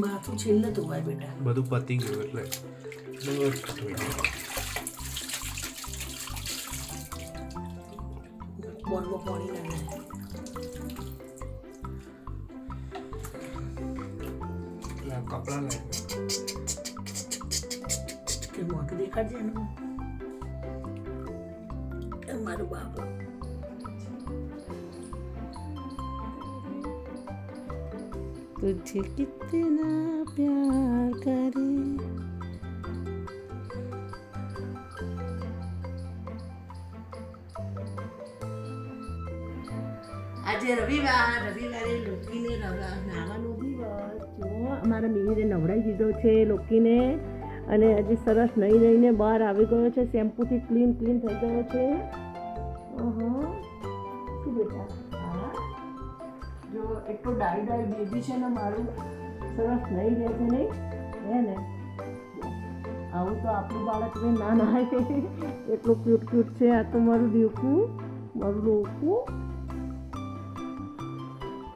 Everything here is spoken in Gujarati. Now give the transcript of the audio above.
માથું છેલ્લે ધોવાય બેટા. બધું પતી ગયું એટલે બોલમાં પાણી ના નાખે. કપડા લાગે કે મોટું દેખાડજે એનું. મારું બાબા तुझे कितना प्यार करे. આજે રવિવારે લોકીને નાવાનો દિવસ. જો અમારા મિહિરે નવડાવી દીધો છે લોકીને અને આજે સરસ નહીં રહીને બહાર આવી ગયો છે. શેમ્પૂથી ક્લીન થઈ ગયો છે. શું બેટા? હા જો એટલો ડાઈ બેબી છે ને મારું, સરસ નહીં રહે છે નહીં હે ને. આવું તો આપણું બાળક ના નાય એટલું ક્યુટ છે. આ તો મારું દીકું, મારું લોકું.